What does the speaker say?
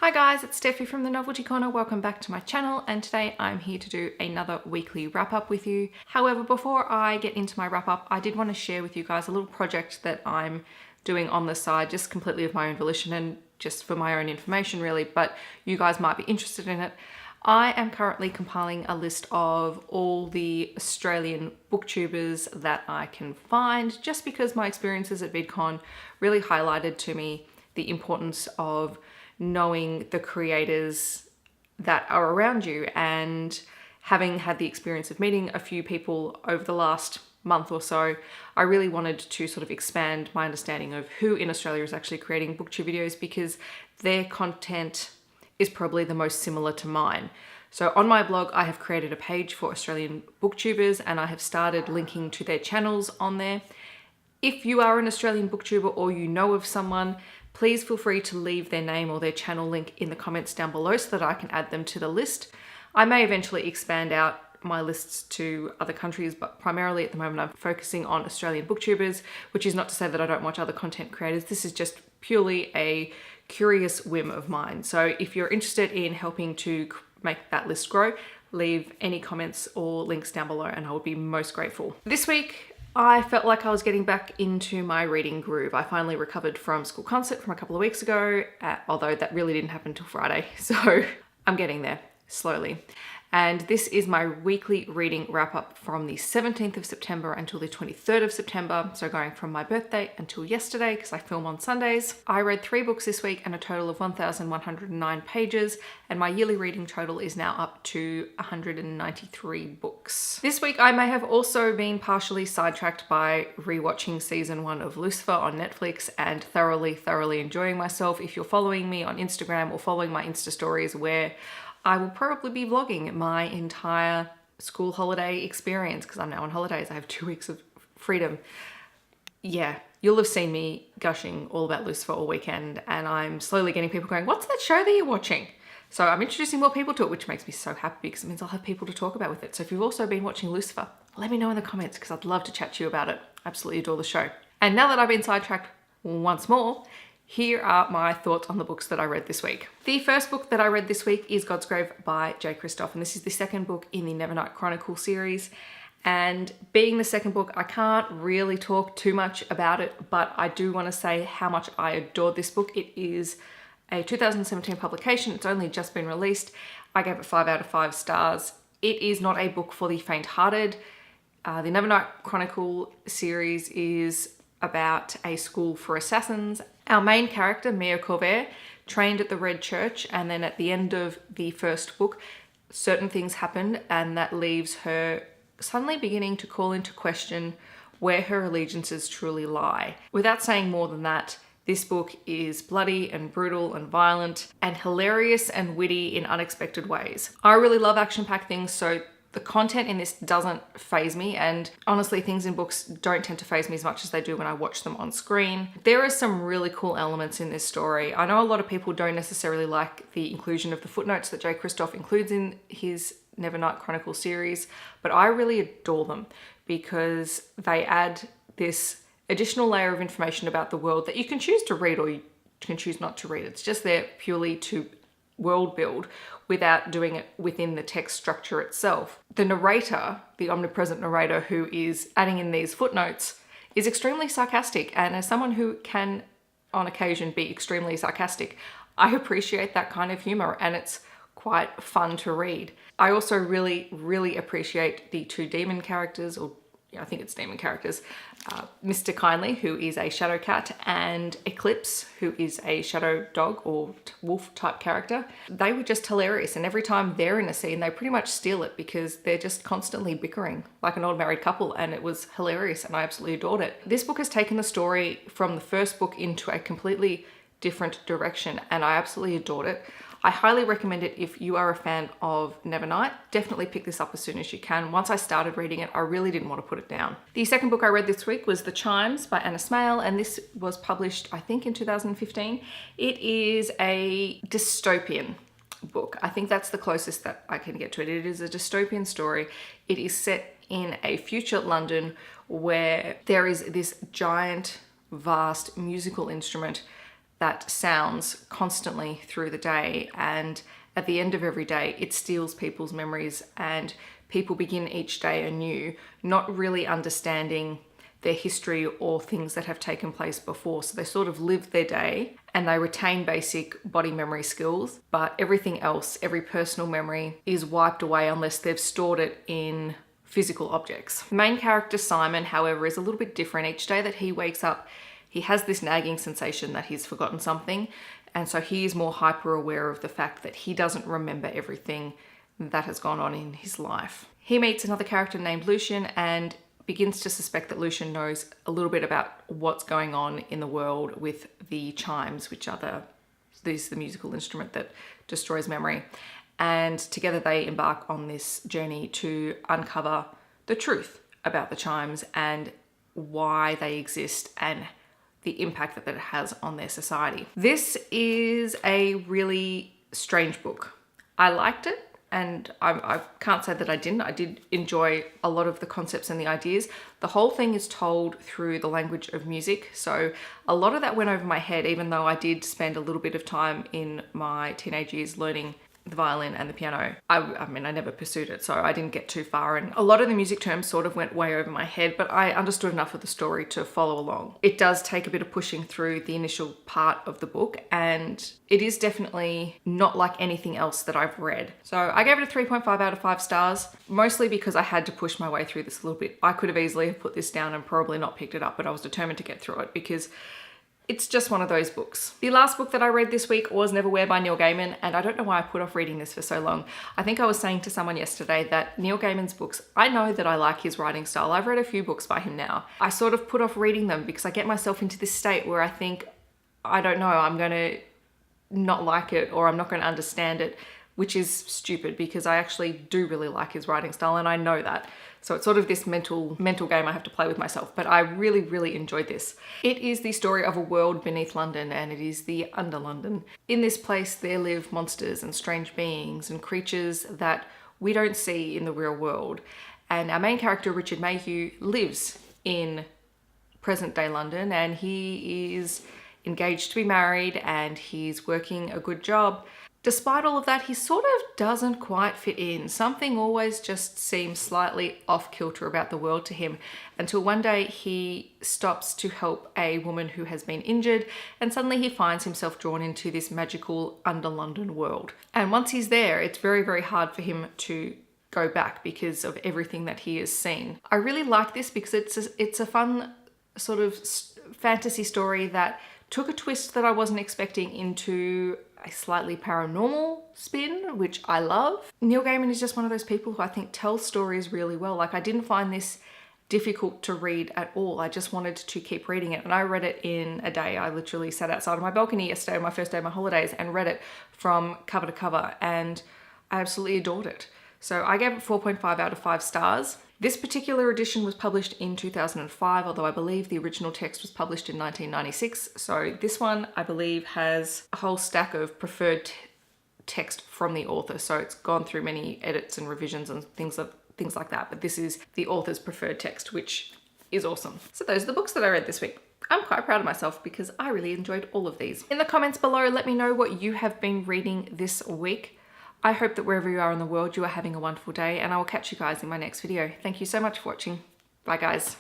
Hi guys, it's Steffi from the Novelty Corner. Welcome back to my channel, and today I'm here to do another weekly wrap up with you. However, before I get into my wrap up, I did want to share with you guys a little project that I'm doing on the side, just completely of my own volition and just for my own information really, but you guys might be interested in it. I am currently compiling a list of all the Australian booktubers that I can find, just because my experiences at VidCon really highlighted to me the importance of knowing the creators that are around you, and having had the experience of meeting a few people over the last month or so, I really wanted to sort of expand my understanding of who in Australia is actually creating booktube videos, because their content is probably the most similar to mine. So on my blog, I have created a page for Australian booktubers and I have started linking to their channels on there. If you are an Australian booktuber or you know of someone, please feel free to leave their name or their channel link in the comments down below so that I can add them to the list. I may eventually expand out my lists to other countries, but primarily at the moment I'm focusing on Australian booktubers, which is not to say that I don't watch other content creators. This is just purely a curious whim of mine. So if you're interested in helping to make that list grow, leave any comments or links down below and I would be most grateful. This week, I felt like I was getting back into my reading groove. I finally recovered from school concert from a couple of weeks ago, although that really didn't happen until Friday. So I'm getting there slowly. And this is my weekly reading wrap up from the 17th of September until the 23rd of September. So going from my birthday until yesterday, because I film on Sundays. I read 3 books this week and a total of 1,109 pages. And my yearly reading total is now up to 193 books. This week I may have also been partially sidetracked by rewatching season 1 of Lucifer on Netflix and thoroughly enjoying myself. If you're following me on Instagram or following my Insta stories, where I will probably be vlogging my entire school holiday experience, because I'm now on holidays. I have 2 weeks of freedom. Yeah, you'll have seen me gushing all about Lucifer all weekend, and I'm slowly getting people going, what's that show that you're watching? So I'm introducing more people to it, which makes me so happy because it means I'll have people to talk about with it. So if you've also been watching Lucifer, let me know in the comments because I'd love to chat to you about it. Absolutely adore the show. And now that I've been sidetracked once more, here are my thoughts on the books that I read this week. The first book that I read this week is God's Grave by Kristoff, and this is the second book in the Nevernight Chronicle series. And being the second book, I can't really talk too much about it, but I do want to say how much I adored this book. It is a 2017 publication. It's only just been released. I gave it 5 out of 5 stars. It is not a book for the faint-hearted. The Nevernight Chronicle series is about a school for assassins. Our main character, Mia Corvair, trained at the Red Church, and then at the end of the first book, certain things happened, and that leaves her suddenly beginning to call into question where her allegiances truly lie. Without saying more than that, this book is bloody and brutal and violent and hilarious and witty in unexpected ways. I really love action-packed things, so the content in this doesn't faze me, and honestly things in books don't tend to faze me as much as they do when I watch them on screen. There are some really cool elements in this story. I know a lot of people don't necessarily like the inclusion of the footnotes that Kristoff includes in his Nevernight Chronicle series, but I really adore them because they add this additional layer of information about the world that you can choose to read or you can choose not to read. It's just there purely to world build without doing it within the text structure itself. The narrator, the omnipresent narrator who is adding in these footnotes, is extremely sarcastic, and as someone who can on occasion be extremely sarcastic, I appreciate that kind of humor, and it's quite fun to read. I also really appreciate the 2 demon characters, or I think it's demon characters, Mr. Kindly, who is a shadow cat, and Eclipse, who is a shadow dog or wolf type character. They were just hilarious, and every time they're in a scene, they pretty much steal it because they're just constantly bickering like an old married couple, and it was hilarious and I absolutely adored it. This book has taken the story from the first book into a completely different direction, and I absolutely adored it. I highly recommend it if you are a fan of Nevernight. Definitely pick this up as soon as you can. Once I started reading it, I really didn't want to put it down. The second book I read this week was The Chimes by Anna Smale, and this was published, I think, in 2015. It is a dystopian book. I think that's the closest that I can get to it. It is a dystopian story. It is set in a future London where there is this giant, vast musical instrument that sounds constantly through the day, and at the end of every day it steals people's memories, and people begin each day anew, not really understanding their history or things that have taken place before. So they sort of live their day and they retain basic body memory skills, but everything else, every personal memory, is wiped away unless they've stored it in physical objects. The main character, Simon, however, is a little bit different. Each day that he wakes up, he has this nagging sensation that he's forgotten something, and so he is more hyper aware of the fact that he doesn't remember everything that has gone on in his life. He meets another character named Lucian and begins to suspect that Lucian knows a little bit about what's going on in the world with the chimes, which are the musical instrument that destroys memory. And together they embark on this journey to uncover the truth about the chimes and why they exist and the impact that it has on their society. This is a really strange book. I liked it, and I can't say that I didn't. I did enjoy a lot of the concepts and the ideas. The whole thing is told through the language of music, so a lot of that went over my head, even though I did spend a little bit of time in my teenage years learning the violin and the piano. I mean, I never pursued it, so I didn't get too far, and a lot of the music terms sort of went way over my head, but I understood enough of the story to follow along. It does take a bit of pushing through the initial part of the book, and it is definitely not like anything else that I've read. So I gave it a 3.5 out of 5 stars, mostly because I had to push my way through this a little bit. I could have easily put this down and probably not picked it up, but I was determined to get through it because it's just one of those books. The last book that I read this week was Neverwhere by Neil Gaiman, and I don't know why I put off reading this for so long. I think I was saying to someone yesterday that Neil Gaiman's books, I know that I like his writing style. I've read a few books by him now. I sort of put off reading them because I get myself into this state where I think, I don't know, I'm going to not like it or I'm not going to understand it, which is stupid because I actually do really like his writing style and I know that. So it's sort of this mental game I have to play with myself, but I really, really enjoyed this. It is the story of a world beneath London, and it is the Under London. In this place, there live monsters and strange beings and creatures that we don't see in the real world. And our main character, Richard Mayhew, lives in present day London, and he is engaged to be married and he's working a good job. Despite all of that, he sort of doesn't quite fit in. Something always just seems slightly off kilter about the world to him, until one day he stops to help a woman who has been injured, and suddenly he finds himself drawn into this magical Under London world. And once he's there, it's very, very hard for him to go back because of everything that he has seen. I really like this because it's a fun sort of fantasy story that took a twist that I wasn't expecting into a slightly paranormal spin, which I love. Neil Gaiman is just one of those people who I think tells stories really well. Like, I didn't find this difficult to read at all. I just wanted to keep reading it, and I read it in a day. I literally sat outside of my balcony yesterday on my first day of my holidays and read it from cover to cover, and I absolutely adored it. So I gave it 4.5 out of 5 stars. This particular edition was published in 2005, although I believe the original text was published in 1996. So this one, I believe, has a whole stack of preferred text from the author. So it's gone through many edits and revisions and things like that. But this is the author's preferred text, which is awesome. So those are the books that I read this week. I'm quite proud of myself because I really enjoyed all of these. In the comments below, let me know what you have been reading this week. I hope that wherever you are in the world, you are having a wonderful day, and I will catch you guys in my next video. Thank you so much for watching. Bye guys.